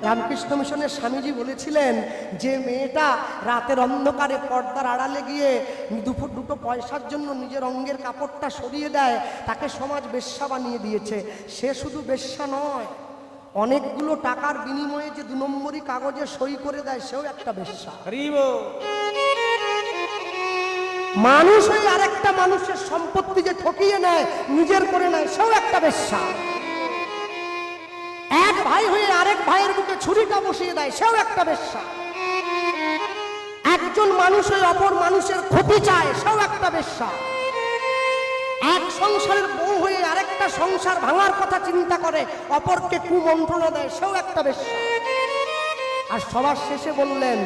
রামকৃষ্ণ মিশনের স্বামীজি বলেছিলেন যে মেয়েটা রাতের অন্ধকারে পর্দার আড়ালে গিয়ে দুটো পয়সার জন্য নিজের অঙ্গের কাপড়টা সরিয়ে দেয়, তাকে সমাজ বেশ্যা বানিয়ে দিয়েছে। সে শুধু বেশ্যা নয়, অনেকগুলো টাকার বিনিময়ে যে 2 নম্বরই কাগজে সই করে দেয় সেও একটা বেশ্যা। মানুষ ওই আরেকটা মানুষের সম্পত্তি যে ঠকিয়ে নেয়, নিজের করে নেয়, সেও একটা বেশ্যা। এক ভাই হয়ে আরেক ভাইয়ের বুকে ছুরিটা বসিয়ে দেয়, সেও একটা বেশ্যা। একজন মানুষ হয়ে অপর মানুষের ক্ষতি চায়, সেও একটা বেশ্যা। এক সংসারের বউ হয়ে আরেকটা সংসার ভাঙার কথা চিন্তা করে, অপরকে কুমন্ত্রণা দেয়, সেও একটা বেশ্যা। আর সবার শেষে বললেন,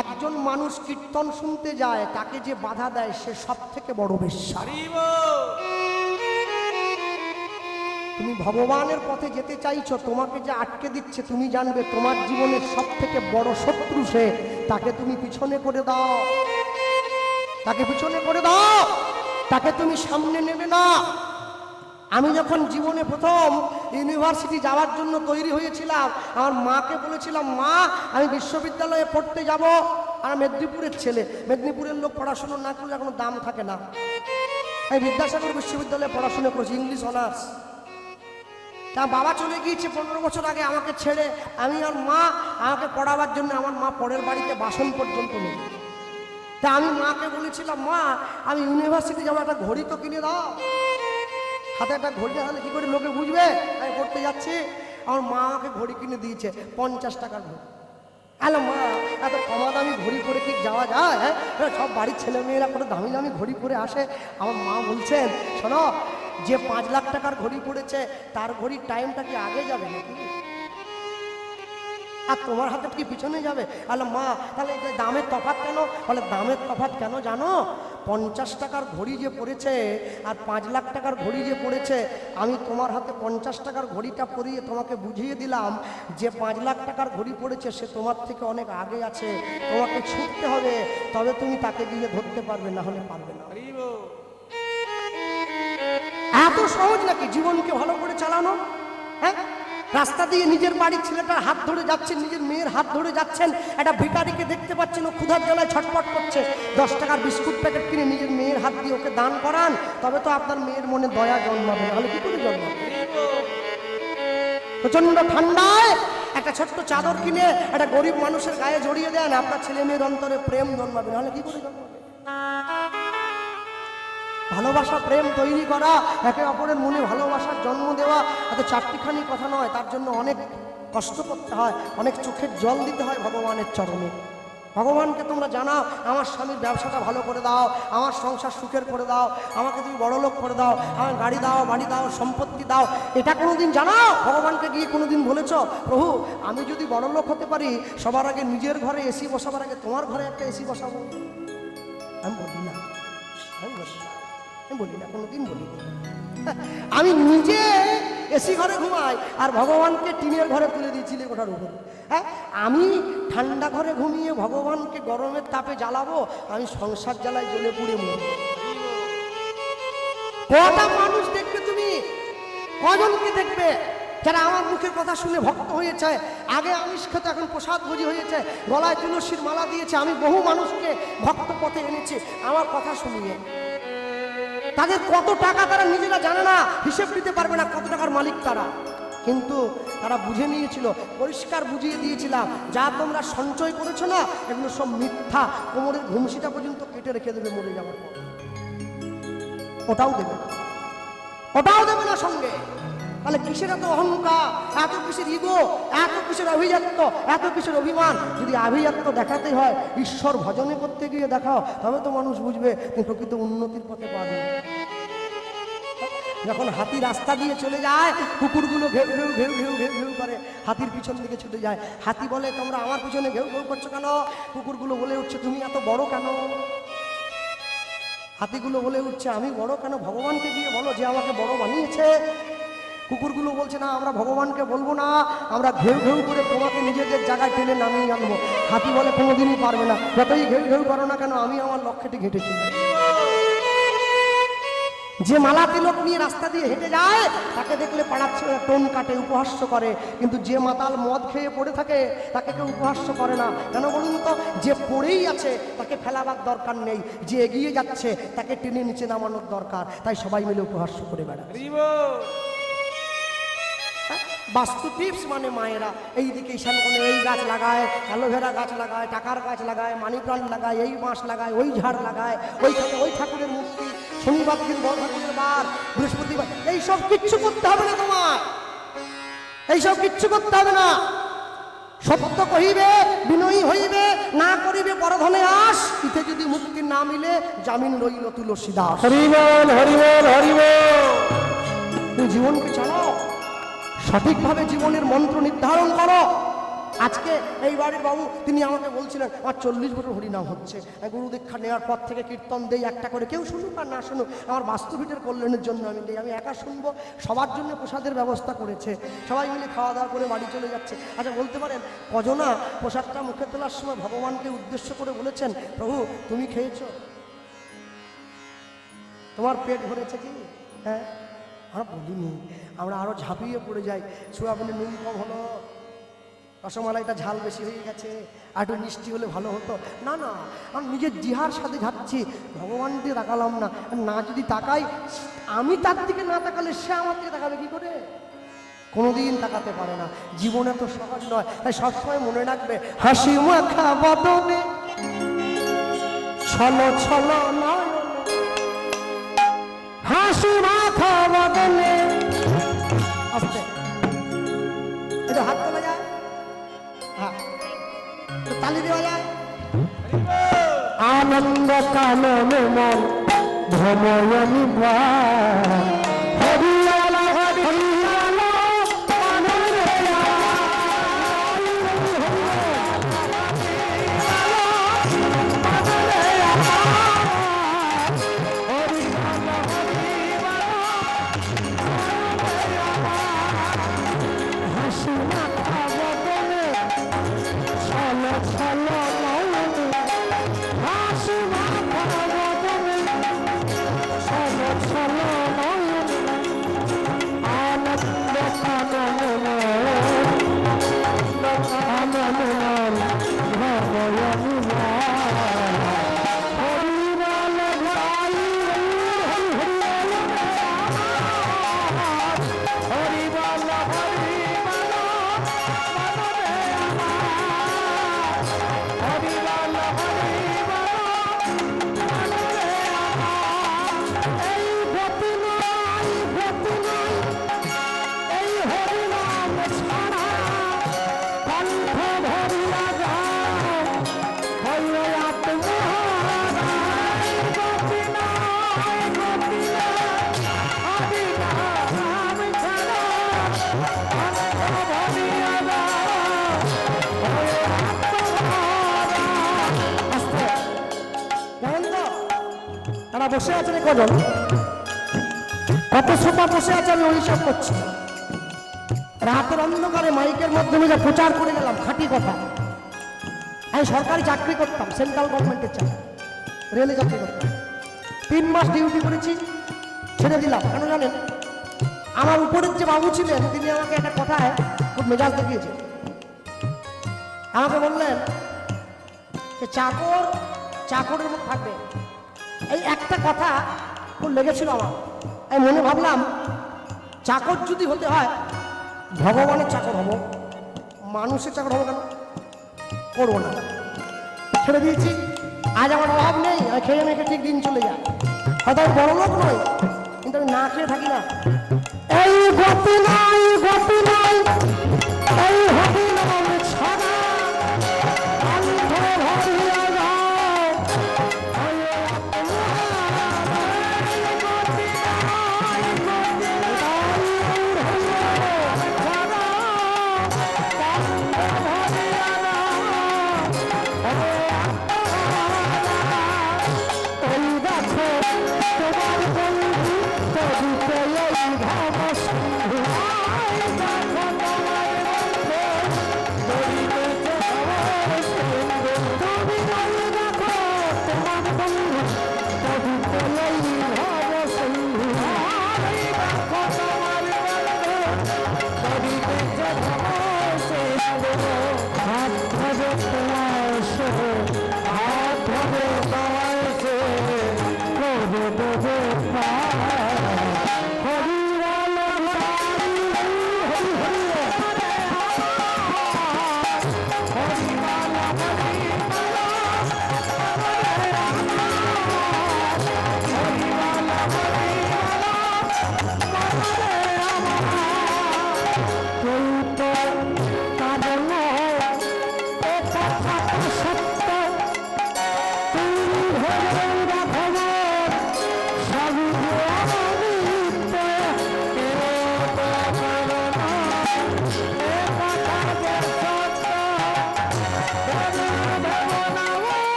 একজন মানুষ কীর্তন শুনতে যায়, তাকে যে বাধা দেয় সে সব থেকে বড় বেশ্যা। তুমি ভগবানের পথে যেতে চাইছো, তোমাকে যে আটকে দিচ্ছে তুমি জানবে তোমার জীবনের সব থেকে বড় শত্রু সে। তাকে তুমি পিছনে করে দাও, তাকে পিছনে করে দাও, তাকে তুমি সামনে নেবে না। আমি যখন জীবনে প্রথম ইউনিভার্সিটি যাওয়ার জন্য তৈরি হয়েছিলাম, আমার মাকে বলেছিলাম, মা আমি বিশ্ববিদ্যালয়ে পড়তে যাব। আর মেদিনীপুরের ছেলে, মেদিনীপুরের লোক পড়াশুনো না করলে কোনো দাম থাকে না। আমি বিদ্যাসাগর বিশ্ববিদ্যালয়ে পড়াশোনা করেছি, ইংলিশ অনার্স। তা বাবা চলে গিয়েছে 15 বছর আগে আমাকে ছেড়ে। আমি আর মা, আমাকে পড়াবার জন্য আমার মা পরের বাড়িতে বাসন পর্যন্ত নেই। তা আমি মাকে বলেছিলাম, মা আমি ইউনিভার্সিটি যাবো, একটা ঘড়ি তো কিনে দাও। হাতে একটা ঘড়ি তাহলে কি করে লোকে বুঝবে আমি পড়তে যাচ্ছি। আমার মা আমাকে ঘড়ি কিনে দিয়েছে, 50 টাকার ঘড়ি। হ্যালো মা, এত কমা দামি ঘড়ি পরে কি যাওয়া যায়? হ্যাঁ, সব বাড়ির ছেলেমেয়েরা করে দামি দামি ঘড়ি পরে আসে। আমার মা বলছেন, শোনো, যে 5 লাখ টাকার ঘড়ি পড়েছে তার ঘড়ির টাইমটা কি আগে যাবে নাকি? আর তোমার হাতে কি পিছনে যাবে? আলো মা, তাহলে দামের তফাৎ কেন? বলে দামের তফাৎ কেন জানো? 50 টাকার ঘড়ি যে পড়েছে আর 5 লাখ টাকার ঘড়ি যে পড়েছে, আমি তোমার হাতে 50 টাকার ঘড়িটা পরিয়ে তোমাকে বুঝিয়ে দিলাম যে 5 লাখ টাকার ঘড়ি পড়েছে সে তোমার থেকে অনেক আগে আছে। তোমাকে ছুটতে হবে, তবে তুমি তাকে গিয়ে ধরতে পারবে, না হলে পারবে না। এত সহজ নাকি জীবনকে ভালো করে চালানো? হ্যাঁ, রাস্তা দিয়ে নিজের বাড়ির ছেলেটার হাত ধরে যাচ্ছেন, নিজের মেয়ের হাত ধরে যাচ্ছেন, একটা ভিখারিকে দেখতে পাচ্ছেন ও ক্ষুধার জ্বালায় ছটফট করছে, 10 টাকার বিস্কুট প্যাকেট কিনে নিজের মেয়ের হাত দিয়ে ওকে দান করান, তবে তো আপনার মেয়ের মনে দয়া জন্মাবে, নাহলে কি করে জন্মাবে? প্রচন্ড ঠান্ডায় একটা ছোট্ট চাদর কিনে একটা গরিব মানুষের গায়ে জড়িয়ে দেন, আপনার ছেলে মেয়ের অন্তরে প্রেম জন্মাবে, নাহলে কি করে জন্মাবে? ভালোবাসা, প্রেম তৈরি করা, একে অপরের মনে ভালোবাসার জন্ম দেওয়া, এত চারটিখানি কথা নয়। তার জন্য অনেক কষ্ট করতে হয়, অনেক চোখের জল দিতে হয় ভগবানের চরণে। ভগবানকে তোমরা জানাও, আমার স্বামীর ব্যবসাটা ভালো করে দাও, আমার সংসার সুখের করে দাও, আমাকে তুমি বড়লোক করে দাও, আমার গাড়ি দাও, বাড়ি দাও, সম্পত্তি দাও। এটা কোনোদিন জানাও? ভগবানকে গিয়ে কোনোদিন বলেছ, প্রভু আমি যদি বড়লোক হতে পারি, সবার আগে নিজের ঘরে এসি বসাবার আগে তোমার ঘরে একটা এসি বসাবো? আমি বলি না, আমি বলি না, আমি বলি না, কোনোদিন বলি না। আমি নিজে এসি ঘরে ঘুমাই আর ভগবানকে টিনের ঘরে তুলে দিয়েছি কোঠার উপরে। হ্যাঁ, আমি ঠান্ডা ঘরে ঘুমিয়ে ভগবানকে গরমের তাপে জ্বালাবো? আমি সংসার জ্বালায় জ্বলে পুড়ে মরব। কটা মানুষ দেখবে তুমি? কজনকে দেখবে যারা আমার মুখের কথা শুনে ভক্ত হয়েছে? আগে আমিষ খেতে, এখন প্রসাদ ভোজি হয়েছে, গলায় তুলসীর মালা দিয়েছে। আমি বহু মানুষকে ভক্ত পথে এনেছি আমার কথা শুনিয়ে। তাদের কত টাকা তারা নিজেরা জানে না, হিসেব দিতে পারবে না কত টাকার মালিক তারা, কিন্তু তারা বুঝে নিয়েছিল, পরিষ্কার বুঝিয়ে দিয়েছিলাম, যা তোমরা সঞ্চয় করেছো না এগুলো সব মিথ্যা। কোমরের ঘুমসিটা পর্যন্ত কেটে রেখে দেবে মরে যাওয়ার পর, ওটাও দেবে না, ওটাও দেবে না সঙ্গে। তাহলে কিসের এত অহংকার, এত কিসের ইগো, এত কিসের অভিজাত্য, এত কিসের অভিমান? যদি অভিজাত্য দেখাতে হয় ঈশ্বর ভজনে করতে গিয়ে দেখাও, তবে তো মানুষ বুঝবে তুমি প্রকৃত উন্নতির পথে পাবে। যখন হাতি রাস্তা দিয়ে চলে যায়, কুকুরগুলো ঘেউ ঘেউ ঘেউ ঘেউ ঘেউ ঘেউ করে হাতির পিছন দিকে ছুটে যায়। হাতি বলে, তোমরা আমার পিছনে ঘেউ ঘেউ করছো কেন? কুকুরগুলো বলে উঠছে, তুমি এত বড় কেন? হাতিগুলো বলে উঠছে, আমি বড় কেন? ভগবানকে গিয়ে বলো যে আমাকে বড় বানিয়েছে। কুকুরগুলো বলছে, না আমরা ভগবানকে বলবো না, আমরা ঘেউ ঘেউ করে তোমাকে নিজেদের জায়গায় টেনে নামিয়ে আনবো। হাতি বলে, কোনোদিনই পারবে না, যতই ঘেউ ঘেউ করো না কেন, আমি আমার লক্ষ্যটি ঘেঁটেছি। যে মালা তিলক নিয়ে রাস্তা দিয়ে হেঁটে যায় তাকে দেখলে পাড়ার ছেলেরা টোন কাটে, উপহাস্য করে, কিন্তু যে মাতাল মদ খেয়ে পড়ে থাকে তাকে কেউ উপহাস্য করে না। কেন বলুন তো? যে পড়েই আছে তাকে ফেলাবার দরকার নেই, যে এগিয়ে যাচ্ছে তাকে টেনে নিচে নামানোর দরকার, তাই সবাই মিলে উপহাস্য করে বেড়ায়। বাস্তু টিপস মানে মায়েরা এইদিকে ঈশানকোণে এই গাছ লাগায়, অ্যালোভেরা গাছ লাগায়, টাকার গাছ লাগায়, মানি প্লান্ট লাগায়, এই বাঁশ লাগায়, ওই ঝাড় লাগায়, ওইখানে ওই ঠাকুরের মূর্তি, শনিবার দিন বড় ঠাকুরের বার, বৃহস্পতিবার, এইসব কিচ্ছু করতে হবে না তোমার, এইসব কিচ্ছু করতে হবে না। সত্য কহিবে বিনয়ী হইবে, না করিবে পরধনে আস, ইতে যদি মুক্তি না মিলে জামিন রইল তুলসী দাস। হরিবল হরিবল হরিবল। তুমি জীবনকে চালাও, সঠিকভাবে জীবনের মন্ত্র নির্ধারণ করো। আজকে এই বাড়ির বাবু তিনি আমাকে বলছিলেন আমার 40 বছর হরিনাম হচ্ছে, গুরু দীক্ষা নেওয়ার পর থেকে কীর্তন দেই একটা করে, কেউ শুনুক আর না শুনুক, আমার বাস্তুভিটের কল্যাণের জন্য আমি দেই, আমি একা শুনবো, সবার জন্য প্রসাদের ব্যবস্থা করেছে, সবাই মিলে খাওয়া দাওয়া করে বাড়ি চলে যাচ্ছে। আচ্ছা বলতে পারেন কজনা প্রসাদটা মুখে তোলার সময় ভগবানকে উদ্দেশ্য করে বলেছেন প্রভু তুমি খেয়েছো, তোমার পেট ভরেছে কি? হ্যাঁ, আমরা বলিনি, আমরা আরো ঝাঁপিয়ে পড়ে যাই, সোয়াবিনের নুন কম হলো, রসমালাইটা ঝাল বেশি হয়ে গেছে, আর একটু মিষ্টি হলে ভালো হতো। না না, আমি নিজের জিহার সাথে যাচ্ছি, ভগবান দিয়ে তাকালাম না, না যদি তাকাই, আমি তার দিকে না তাকালে সে আমার দিকে তাকাবে কি করে? কোনোদিন তাকাতে পারে না। জীবনে তো সহজ নয়, তাই সবসময় মনে রাখবে হাসি মাখা বদনে ছলো ছলো নয়, হাসি মাখা বদনে, আস্তে এটা হাত তোলা যায়, হ্যাঁ তালি দেওয়া যায়। আনন্দ কাননে মন ভ্রময়নি হরিয়ালা হরিয়ালা বসে আছেন কজন, কত সোপা বসে আছে আমি ওইসব করছি। রাতের অন্ধকারে মাইকের মাধ্যমে যা প্রচার করে গেলাম, খাঁটি কথা। আমি সরকারি চাকরি করতাম, সেন্ট্রাল গভর্নমেন্টের চাকরি, রেলে চাকরি করতাম, 3 মাস ডিউটি করেছি, ছেড়ে দিলাম। কেন জানেন? আমার উপরের যে বাবু ছিলেন তিনি আমাকে একটা কথায় খুব মেজাজ দেখিয়েছে। আমাকে বললেন যে চাকর চাকরের মতো থাকবে, এই একটা কথা খুব লেগেছিল আমার। আমি মনে ভাবলাম চাকর যদি হতে হয় ভগবানের চাকর হব, মানুষের চাকর হবো কেন? করবো না, ছেড়ে দিয়েছি। আজ আমার অভাব নেই, আমি খেয়ে মেখে ঠিক দিন চলে যায়। হয়তো আমি বড় লোক নই, কিন্তু আমি না খেয়ে থাকি না। এই গতি নাই, গতি নাই, এই হবি নাম ছাড়া অন্ধ ভরিয়া যাও। তোমার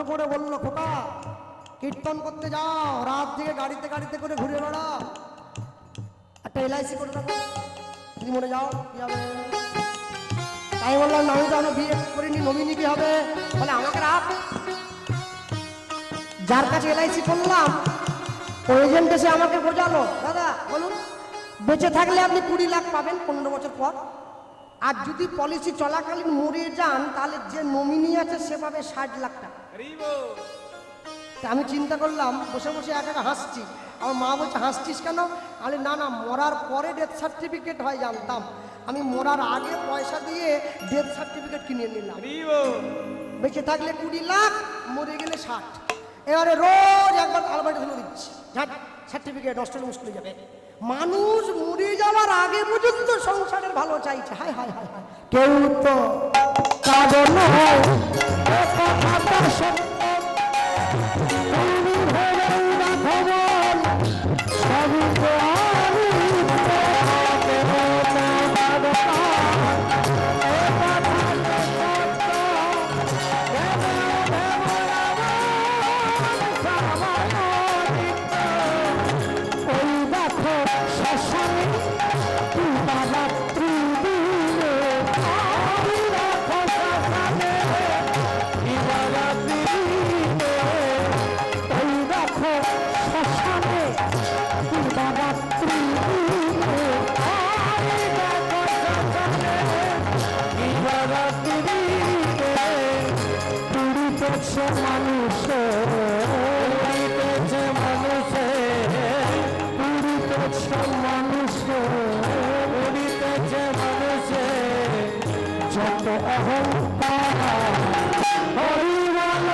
বসে পড়ে বললো, খোকা কীর্তন করতে যাও, রাত থেকে গাড়িতে গাড়িতে করে ঘুরে বেড়াও, একটা এলআইসি করে রাখো, যদি মরে যাও কি হবে? তাই বললাম আমি তো আমরা বিয়ে করিনি, নমিনি কি হবে? বলে আমাকে রাখ। যার কাছে এলআইসি করলাম ওই এজেন্ট এসে আমাকে বোঝালো, দাদা বলুন, বেঁচে থাকলে আপনি 20 লাখ পাবেন 15 বছর পর, আর যদি পলিসি চলাকালীন মরে যান তাহলে যে নমিনি আছে সে পাবে 60 লাখ টাকা। তা আমি চিন্তা করলাম, বসে বসে একা একা হাসছি। আমার মা বলছে হাসছিস কেন? আমি না না, মরার পরে ডেথ সার্টিফিকেট হয় জানতাম, আমি মরার আগে পয়সা দিয়ে ডেথ সার্টিফিকেট কিনে নিলাম। বেঁচে থাকলে 20 লাখ, মরে গেলে 60। এবারে রোজ একবার আলমারিতে ধরে দিচ্ছি, ঝাট সার্টিফিকেট নষ্ট হলে মুশকিল হয়ে যাবে। মানুষ মরে যাওয়ার আগে পর্যন্ত সংসারের ভালো চাইছে। হায় হায় হায় হায়, কেউ তো কারণ হয় এ কথাটা সত্য। তুমি ভেবে রাখো মন, সবই তো আমি তোমাকে না বাবা। এ কথাটা সত্য, ভেবে ভেবে আমার সামায়িক। ওই দেখো শ্মশানে দিবারাত্রি দিনে, ওই দেখো শ্মশানে দিবারাত্রি দিনে, ওই দেখো শ্মশানে দিবারাত্রি দিনে, ওই দেখো শ্মশানে দিবারাত্রি দিনে। পুরিতেছে মানুষে, পুরিতেছে মানুষে, পুরিতেছে মানুষে, পুরিতেছে মানুষে যত অহংকার। হরিবল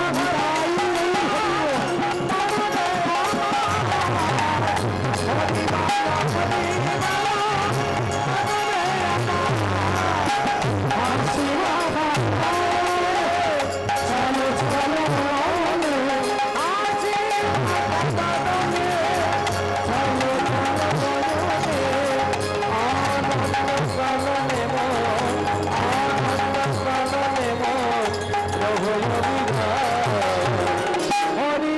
হরি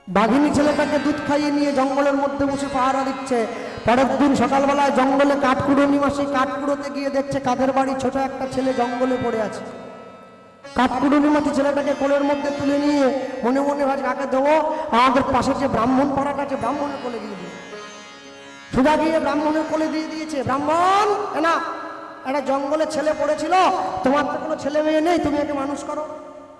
বাঘিনী ছেলেটাকে দুধ খাইয়ে নিয়ে জঙ্গলের মধ্যে বসে পাহারা দিচ্ছে। পরের দিন সকালবেলায় জঙ্গলে কাঠকুড়ো নিবাসী কাঠকুড়োতে গিয়ে দেখছে কাদের বাড়ি ছোট একটা ছেলে জঙ্গলে পড়ে আছে। কাঠকুড়ো নিবাসী ছেলেটাকে কোলের মধ্যে তুলে নিয়ে মনে মনে ভাজ কাকে দেবো, আমাদের পাশে যে ব্রাহ্মণ পাড়াটা আছে ব্রাহ্মণের কোলে দিয়ে দিল। সুধা গিয়ে ব্রাহ্মণের কোলে দিয়ে দিয়েছে। ব্রাহ্মণ না, একটা জঙ্গলে ছেলে পড়েছিল, তোমার তো কোনো ছেলে মেয়ে নেই, তুমি একে মানুষ করো।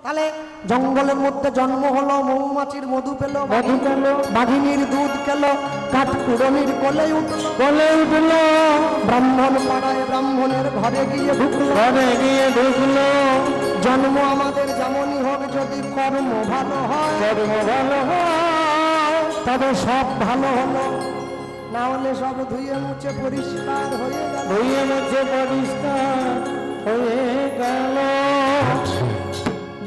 তাহলে জঙ্গলের মধ্যে জন্ম হলো, মৌমাছির মধু পেল, মধু পেল, বাঘিনীর দুধ খেলো, কাঠকুড়নির কোলে উঠলো, কোলে উঠলো। ব্রাহ্মণ পাড়ায় ব্রাহ্মণের ঘরে গিয়ে ঢুকলো, ঘরে গিয়ে ঢুকলো। জন্ম আমাদের যেমনই হোক, যদি কর্ম ভালো হয়, কর্ম ভালো হয় তবে সব ভালো হলো, না হলে সব ধুয়ে মুছে পরিষ্কার হয়ে গেল, ধুয়ে মুছে পরিষ্কার হয়ে গেল।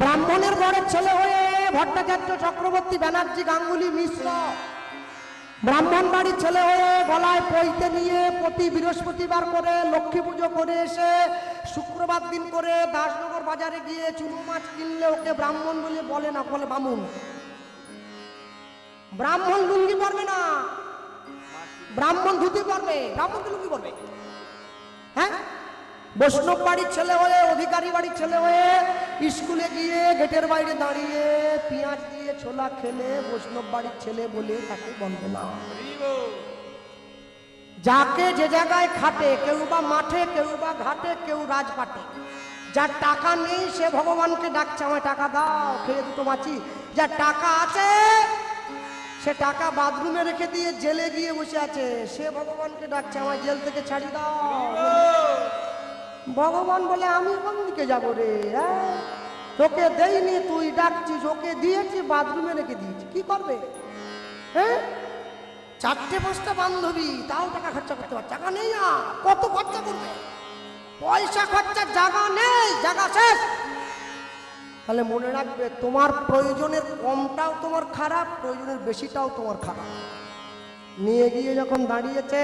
ব্রাহ্মণের ঘরের ছেলে হয়ে ভট্টাচার্য, চক্রবর্তী, ব্যানার্জি, গাঙ্গুলি, মিশ্র, ব্রাহ্মণ বাড়ির ছেলে হয়ে গলায় পইতে নিয়ে প্রতি বৃহস্পতিবার করে লক্ষ্মী পুজো করে এসে শুক্রবার দিন করে দাসনগর বাজারে গিয়ে চুনো মাছ কিনলে ওকে ব্রাহ্মণ বলে বলে না, বলে বামুন। ব্রাহ্মণ লুঙ্গি পরবে না, ব্রাহ্মণ ধুতি পরবে, ব্রাহ্মণ তো লুঙ্গি পরবে। হ্যাঁ, বৈষ্ণব বাড়ির ছেলে হয়ে, অধিকারী বাড়ির ছেলে হয়ে স্কুলে গিয়ে গেটের বাইরে দাঁড়িয়ে পেঁয়াজ দিয়ে ছোলা খেলে বৈষ্ণব বাড়ির ছেলে বলে তাকে বলবে না। যাকে যে জায়গায় খাটে, কেউ বা মাঠে, কেউ বা ঘাটে, কেউ রাজপাটে, যার টাকা নেই সে ভগবানকে ডাকছে, আমায় টাকা দাও খেয়ে দুটো বাঁচি। যার টাকা আছে সে টাকা বাথরুমে রেখে দিয়ে জেলে গিয়ে বসে আছে, সে ভগবানকে ডাকছে, আমায় জেল থেকে ছাড়ি দাও। ভগবান বলে আমি কোন দিকে যাবো রে? তোকে দেইনি, তুই ডাকছিস, ওকে দিয়েছি, বাথরুমে রেখে দিয়েছি, কি করবে? হ্যাঁ, 4-5টা বান্ধবী, তাও টাকা খরচা করতে পারছে, টাকা নেই। আর কত খরচা করবে? পয়সা খরচার জায়গা নেই, জায়গা শেষ। তাহলে মনে রাখবে, তোমার প্রয়োজনের কমটাও তোমার খারাপ, প্রয়োজনের বেশিটাও তোমার খারাপ। নিয়ে গিয়ে যখন দাঁড়িয়েছে,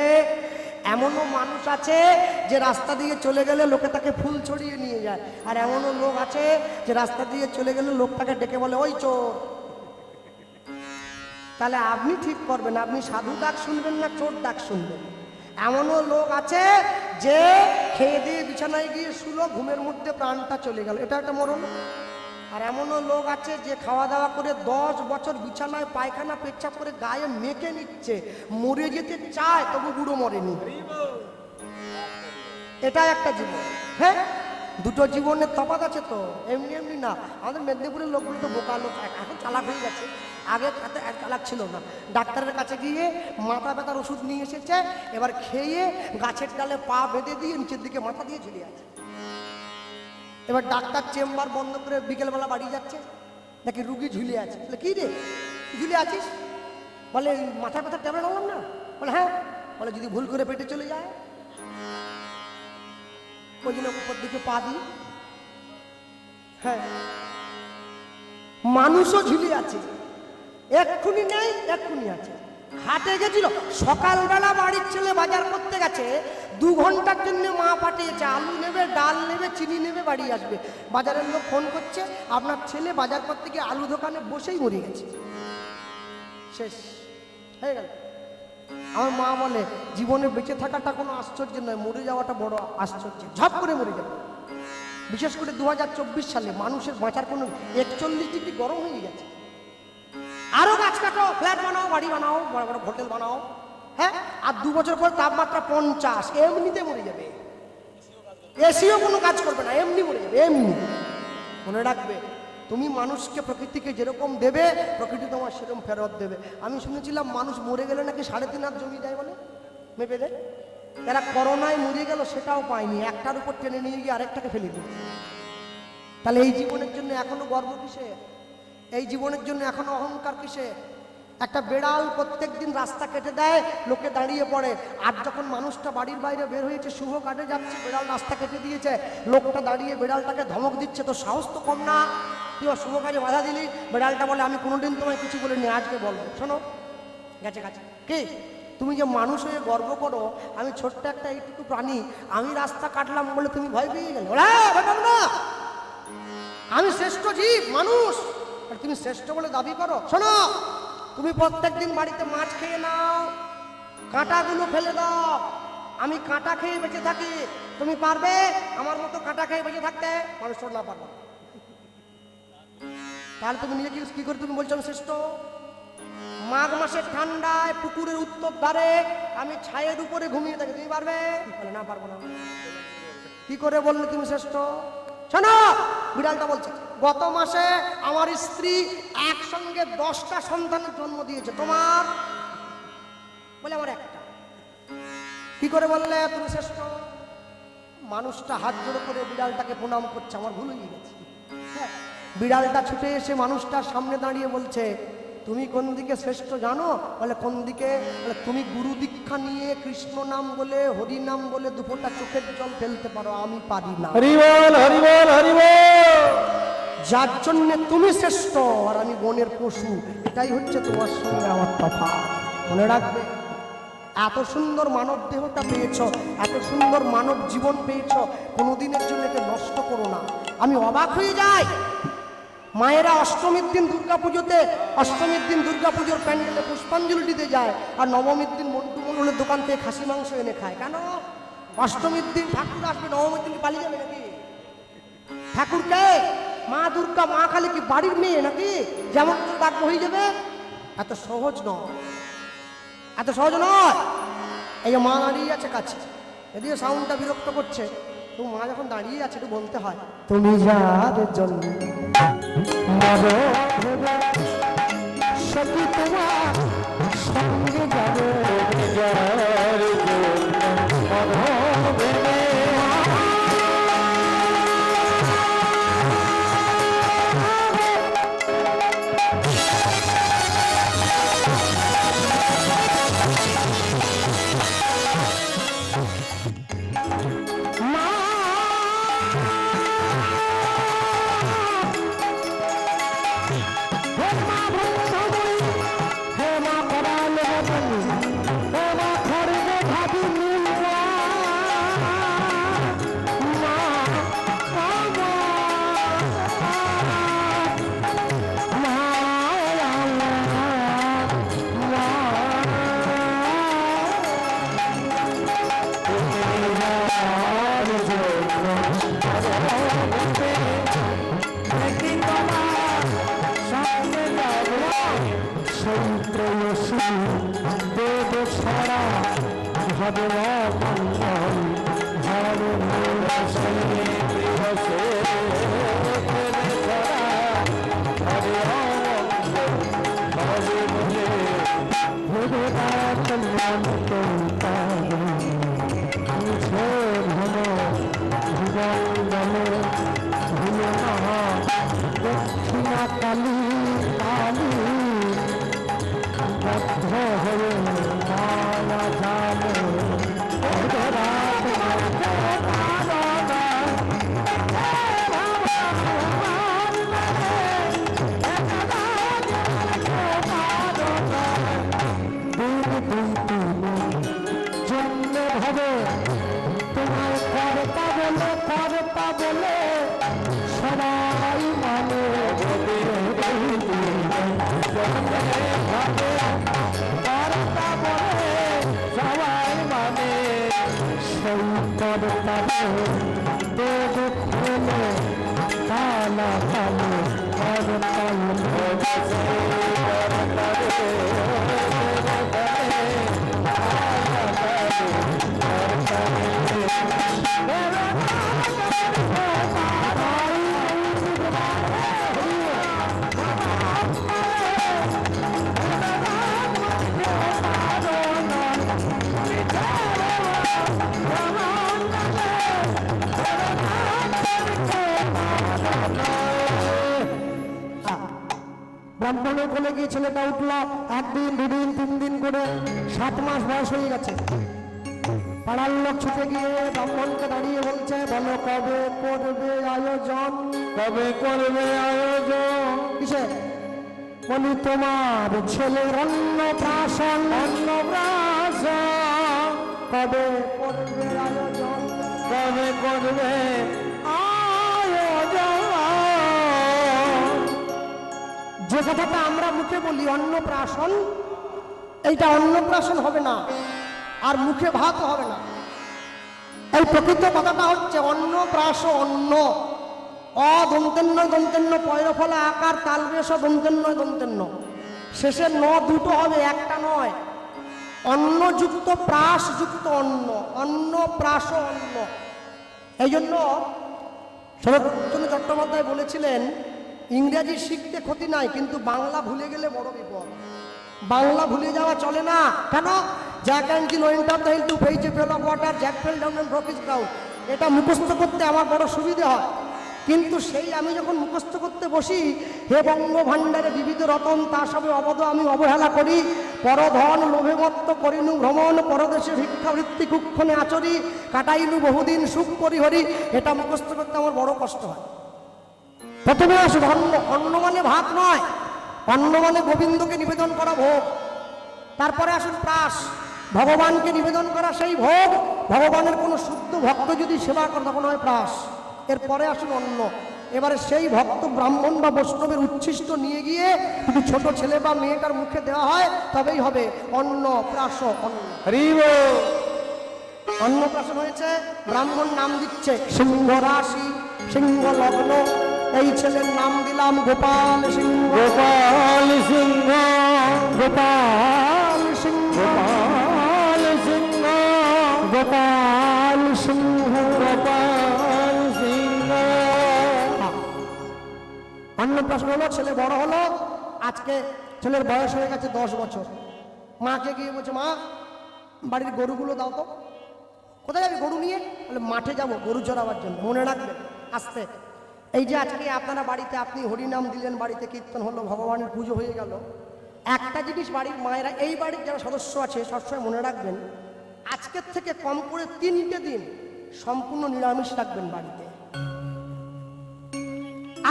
এমনও মানুষ আছে যে রাস্তা দিয়ে চলে গেলে লোকে তাকে ফুল ছড়িয়ে নিয়ে যায়, আর এমনও লোক আছে যে রাস্তা দিয়ে চলে গেলে লোক তাকে ডেকে বলে ওই চোর। তাহলে আপনি ঠিক করবেন, আপনি সাধু ডাক শুনবেন না চোর ডাক শুনবেন। এমনও লোক আছে যে খেয়ে দিয়ে বিছানায় গিয়ে শুলো, ঘুমের মধ্যে প্রাণটা চলে গেল, এটা একটা মরণ। আর এমনও লোক আছে যে খাওয়া দাওয়া করে 10 বছর বিছানায় পায়খানা পেচ্ছাপ করে গায়ে মেখে নিচ্ছে, মরে যেতে চায় তবু বুড়ো মরেনি। এটা একটা জীবন। হ্যাঁ, দুটো জীবনের তফাৎ আছে তো, এমনি এমনি না। আমাদের মেদিনীপুরের লোকগুলো তো বোকা লোক, এখন চালাক হয়ে গেছে, আগে চালাক ছিল না। ডাক্তারের কাছে গিয়ে মাথা ব্যথার ওষুধ নিয়ে এসেছে, এবার খেয়ে গাছের ডালে পা বেঁধে দিয়ে নিচের দিকে মাথা দিয়ে ঝুলে আছে। এবার ডাক্তার চেম্বার বন্ধ করে বিকেলবেলা বাড়ি যাচ্ছে, দেখি রুগী ঝুলে আছে। বলে কি রে, ঝুলে আছিস? বলে মাথা ব্যথার ট্যাবলেট আনলাম না। বলে হ্যাঁ। বলে যদি ভুল করে পেটে চলে যায়? ওই জন্য উপর দিকে পা দিই। হ্যাঁ, মানুষও ঝুলে আছে, এক্ষুনি নেই এক্ষুনি আছে। হাটে গেছিল, সকালবেলা বাড়ির ছেলে বাজার করতে গেছে, 2 ঘন্টার জন্য মা পাঠিয়েছে, আলু নেবে, ডাল নেবে, চিনি নেবে, বাড়ি আসবে। বাজারের লোক ফোন করছে, আপনার ছেলে বাজার করতে গিয়ে আলু দোকানে বসেই মরে গেছে, শেষ হয়ে গেল। আমার মা বলে জীবনে বেঁচে থাকাটা কোনো আশ্চর্য নয়, মরে যাওয়াটা বড় আশ্চর্য। ঝপ করে মরে যাবে। বিশেষ করে 2024 সালে মানুষের বাঁচার কোনো 41 ডিগ্রি গরম হয়ে গেছে। আরো গাছ কাটো, ফ্ল্যাট বানাও, বাড়ি বানাও, বড় বড় হোটেল বানাও। হ্যাঁ, আর 2 বছর পর তাপমাত্রা 50, এমনিতে মরে যাবে। এসিও কোনো কাজ করবে না, এমনি মরে যাবে, এমনি। মনে রাখবে, তুমি মানুষকে প্রকৃতিকে যেরকম দেবে, প্রকৃতি তোমার সেরকম ফেরত দেবে। আমি শুনেছিলাম মানুষ মরে গেলে নাকি 3.5 হাত জমি দেয়, বলে মেপে দেয়। যারা করোনায় মরে গেল সেটাও পায়নি, একটার উপর টেনে নিয়ে গিয়ে আরেকটাকে ফেলে দিল। তাহলে এই জীবনের জন্য এখনো গর্ব কিসে? এই জীবনের জন্য এখনো অহংকার কিসে? একটা বেড়াল প্রত্যেকদিন রাস্তা কেটে দেয়, লোকে দাঁড়িয়ে পড়ে। আর যখন মানুষটা বাড়ির বাইরে বের হয়েছে, শুভ কাটে যাচ্ছে, বেড়াল রাস্তা কেটে দিয়েছে, লোকটা দাঁড়িয়ে বেড়ালটাকে ধমক দিচ্ছে, তো সাহস তো কম না? তুই শুভ কাজে বাধা দিলি। বেড়ালটা বলে আমি কোনোদিন তোমায় কিছু বলিনি, আজকে বলবো। শোনো, গেছে গেছে কি তুমি যে মানুষ হয়ে গর্ব করো, আমি ছোট্ট একটা এইটুকু প্রাণী, আমি রাস্তা কাটলাম বলে তুমি ভয় পেয়ে গেলে? না, আমি শ্রেষ্ঠ জীব মানুষ, আর তুমি শ্রেষ্ঠ বলে দাবি করো। শোনো, তুমি প্রত্যেকদিন বাড়িতে মাছ খেয়ে নাও, কাঁটাগুলো ফেলে দাও। আমি কাঁটা খেয়ে বেঁচে থাকি, তুমি পারবে আমার মতো কাঁটা খেয়ে বেঁচে থাকতে? মানুষ না পারবো। তাহলে তুমি নিজে কি করে তুমি বলছো আমি শ্রেষ্ঠ? মাঘ মাসের ঠান্ডায় পুকুরের উত্তর ধারে আমি ছায়ের উপরে ঘুমিয়ে থাকি, তুমি পারবে? বলে না, পারবো না। কি করে বললে তুমি শ্রেষ্ঠ? শোনো, বিড়ালটা বলছে গত মাসে আমার স্ত্রী একসঙ্গে 10টা সন্তানের জন্ম দিয়েছে, তোমার? বলে আমার একটা। কি করে বললে তুমি শ্রেষ্ঠ? মানুষটা হাত জোড়ো করে বিড়ালটাকে প্রণাম করছে, আমার ভুল হয়ে গেছে। হ্যাঁ, বিড়ালটা ছুটে এসে মানুষটার সামনে দাঁড়িয়ে বলছে তুমি কোন দিকে শ্রেষ্ঠ জানো? বলে কোন দিকে? বলে তুমি গুরু দীক্ষা নিয়ে কৃষ্ণ নাম বলে, হরি নাম বলে 2 ফোঁটা চোখের জল ফেলতে পারো, আমি পারি না। হরি বল, হরি বল, হরি বল। যার জন্য তুমি শ্রেষ্ঠ আর আমি বনের পশু, এটাই হচ্ছে তোমার সঙ্গে আমার তফাৎ। মনে রাখবে, এত সুন্দর মানব দেহটা পেয়েছ, এত সুন্দর মানব জীবন পেয়েছ, কোনোদিনের জন্য একে নষ্ট করো না। আমি অবাক হয়ে যাই, মায়েরা অষ্টমীর দিন দুর্গাপুজোতে, অষ্টমীর দিন দুর্গাপুজোর প্যান্ডেলে পুষ্পাঞ্জলি দিতে যায়, আর নবমীর দিন মন্টু মণ্ডলের দোকান থেকে খাসি মাংস এনে খায়। কেন? অষ্টমীর দিন ঠাকুর আসবে, নবমীর দিন পালিয়ে যাবে নাকি? ঠাকুরকে মা দুর্গা, মা কালী কি বাড়ির মেয়ে নাকি? যেমন ডাকবো হয়ে যাবে? এত সহজ নয়, এত সহজ নয়। এই যে মা দাঁড়িয়ে আছে কাছে, এদিকে সাউন্ডটা বিরক্ত করছে, তো মা যখন দাঁড়িয়ে আছে একটু বলতে হয় তুমি যার জন্য সখী তোমার সঙ্গে যাবে, যার জন্য করা হবে অমঙ্গল হরে দক্ষিণা কালী কালী বদ্ধ হয়ে মায়া জালে জন্য ভাবে তোমার করতা বলে সবাই মানে সবাই মানে সেই করতা দেব খুলে কালা কালো ব্রাহ্মণের কোলে গিয়ে ছেলেটা উঠলো, একদিন দুদিন 3 দিন করে 7 মাস বয়স হয়ে গেছে। পাড়ার লোক ছুটে গিয়ে ব্রাহ্মণকে দাঁড়িয়ে বলছে, বলো কবে করবে আয়োজন? কবে করবে আয়োজন? কিসে? বলি তোমার ছেলের অন্নপ্রাশন। অন্নপ্রাশন কবে করবে আয়োজন? কবে করবে যে কথাটা আমরা মুখে বলি অন্নপ্রাশন, এইটা অন্নপ্রাশন হবে না, আর মুখে ভাত হবে না। এই প্রকৃত কথাটা হচ্ছে অন্নপ্রাশ, অন্ন অদন্তেন্ন দন্তেন্ন পয়রফলা আকার তালবেশ দন্তেন্ন দন্তেন্ন, শেষে ন দুটো হবে, একটা নয়। অন্নযুক্ত প্রাশযুক্ত অন্ন, অন্ন প্রাশ অন্ন। এই জন্য শরৎচন্দ্র চট্টোপাধ্যায় বলেছিলেন, ইংরেজি শিখতে ক্ষতি নাই, কিন্তু বাংলা ভুলে গেলে বড় বিপদ। বাংলা ভুলে যাওয়া চলে না। কেন? Jack and Jill went up the hill to fetch a pail of water, Jack fell down and broke his crown. এটা মুখস্থ করতে আমার বড় সুবিধে হয়, কিন্তু সেই আমি যখন মুখস্থ করতে বসি, হে বঙ্গভাণ্ডারে বিবিধ রতন তা সবে অবদ আমি অবহেলা করি, পরধন লোভে মত্ত করিনু ভ্রমণ, পরদেশে ভিক্ষাবৃত্তি কুক্ষণে আচরি, কাটাইনু বহুদিন সুখ পরিহরি। এটা মুখস্থ করতে আমার বড় কষ্ট হয়। প্রথমে আসুন অন্ন। অন্ন মানে ভাত নয়, অন্ন মানে গোবিন্দকে নিবেদন করা ভোগ। তারপরে আসুন প্রাস, ভগবানকে নিবেদন করা সেই ভোগ। ভগবানের কোনো শুদ্ধ ভক্ত যদি সেবা করে তখন হয় প্রাস। এরপরে আসুন অন্ন। এবারে সেই ভক্ত ব্রাহ্মণ বা বৈষ্ণবের উচ্ছিষ্ট নিয়ে গিয়ে যদি ছোট ছেলে বা মেয়েটার মুখে দেওয়া হয় তবেই হবে অন্ন প্রাস অন্ন। অন্নপ্রাশন হয়েছে, ব্রাহ্মণ নাম দিচ্ছে সিংহ রাশি, সিংহ লগ্ন। এই ছেলের নাম দিলাম গোপাল সিংহ। গোপাল সিংহ, গোপাল সিংহ, গোপাল সিংহ, গোপাল সিংহ, গোপাল সিংহ। অন্নপ্রাশন হলো, ছেলে বড় হলো। আজকে ছেলের বয়স হয়ে গেছে 10 বছর। মাকে গিয়ে বলছে, মা বাড়ির গরুগুলো দাও তো। কোথায় যাবি গরু নিয়ে? বলে মাঠে যাব গরু চড়াবার জন্য। মনে রাখবেন আসতে। এই যে আজকে আপনারা বাড়িতে আপনি হরিনাম দিলেন, বাড়িতে কীর্তন হলো, ভগবানের পুজো হয়ে গেল, একটা জিনিস বাড়ির মায়েরা, এই বাড়ির যারা সদস্য আছে সবসময় মনে রাখবেন, আজকের থেকে কম করে 3টে দিন সম্পূর্ণ নিরামিষ রাখবেন বাড়িতে।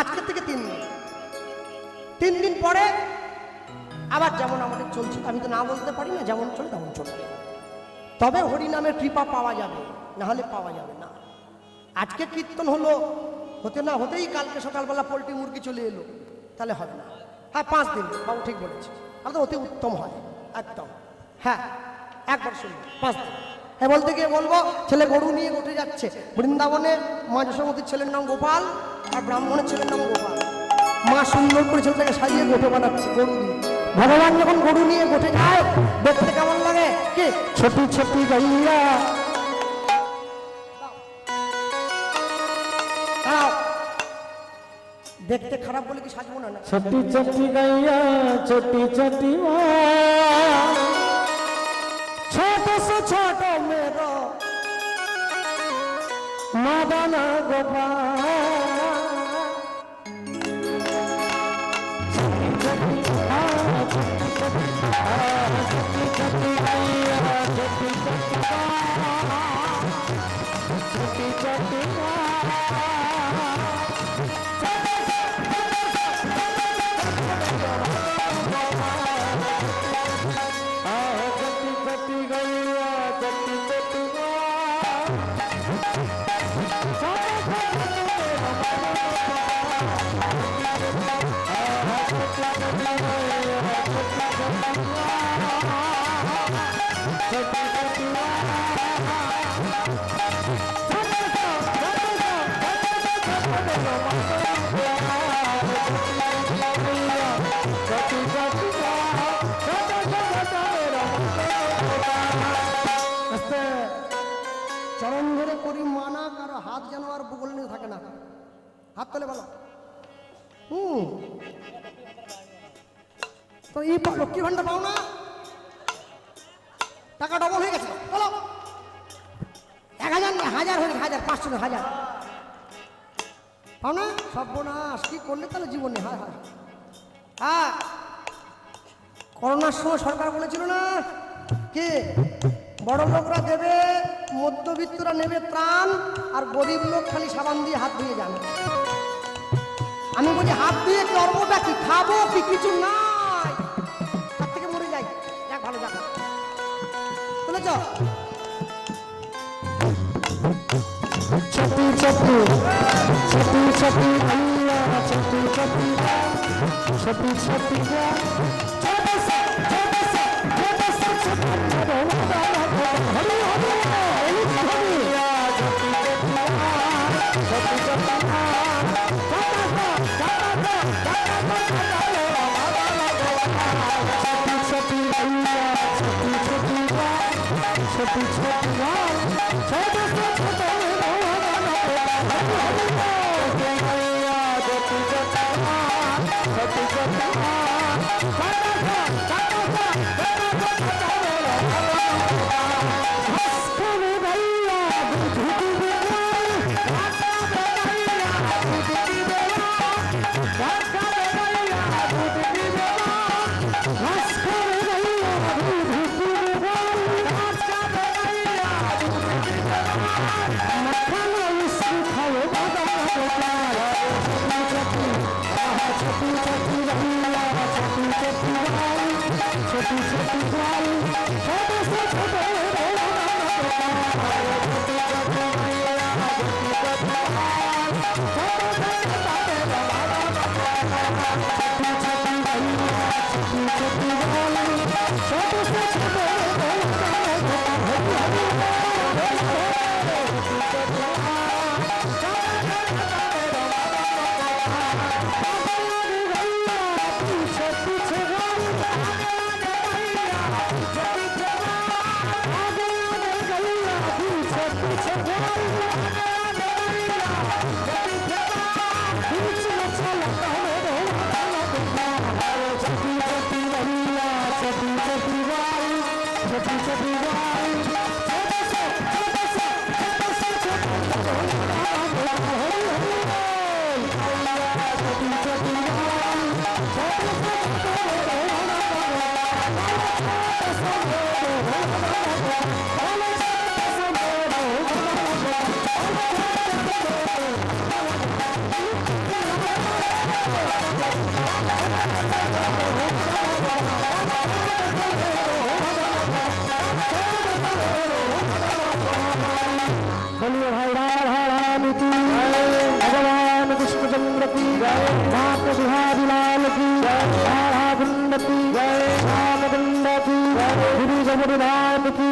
আজকের থেকে 3 দিন, 3 দিন পরে আবার যেমন আমাদের চলছে, আমি তো না বলতে পারি না, যেমন চলে তেমন চলবে। তবে হরিনামের কৃপা পাওয়া যাবে, না হলে পাওয়া যাবে না। আজকে কীর্তন হলো, হতে না হতেই কালকে সকালবেলা পোলট্রি মুরগি চলে এলো, তাহলে হবে না। হ্যাঁ 5 দিন, বাবু ঠিক বলেছে, তাহলে তো অতি উত্তম হয় একদম। হ্যাঁ একবার শুনবো 5 দিন। হ্যাঁ বলতে গিয়ে বলবো, ছেলে গরু নিয়ে গোটে যাচ্ছে বৃন্দাবনে। মা যশোমতীর ছেলের নাম গোপাল, আর ব্রাহ্মণের ছেলের নাম গোপাল। মা সুন্দর করে ছেলেটাকে সাজিয়ে গোটে বানাচ্ছে গরু দিয়ে। ভগবান যখন গরু নিয়ে গোটে যায় দেখতে কেমন লাগে? কে छोटी छोटी गैया দাঁড়াও দেখতে খারাপ বলে কি সাজবো না না छोटी छोटी गैया छोटी छोटी माँ ছোট সে ছোট মেরো मदन गोपाल চরণ ধরে করি মানা, কারো হাত যেন আর বুগল নিয়ে থাকে না। হাত তোলে বলো। তো এই লক্ষ্মী ভান্ডার পাও না, টাকা ডবল হয়ে গেছে। বলো 1000 নয়, 1000 হয়ে গেছে, 1000, 500 নয়, 1000 পাও না। সর্বনাশ, কি করলে তাহলে জীবনে। হ্যাঁ হ্যাঁ হ্যাঁ, করোনার সময় সরকার বলেছিল না কি বড় লোকরা দেবে, মধ্যবিত্তরা নেবে ত্রাণ, আর গরিব লোক খালি সাবান দিয়ে হাত ধুয়ে যাবে। আমি বলি হাত ধুয়ে করবোটা কি, খাবো কি, কিছু নাই, তার থেকে মরে যাই। যাক ভালো, যাক বুঝেছ। छोटी छोटी छोटी छोटी गैया छोटी छोटी छोटी छोटी छोटा सा छोटा सा छोटा सा छोटा हरी हरी छोटी छोटी छोटा सा छोटा बोलिए भाई राम की भगवान कृष्णचंद्र की माता बिहारी लाल की राधा कुंड की राम कुंड की गुरु जगन्नाथ की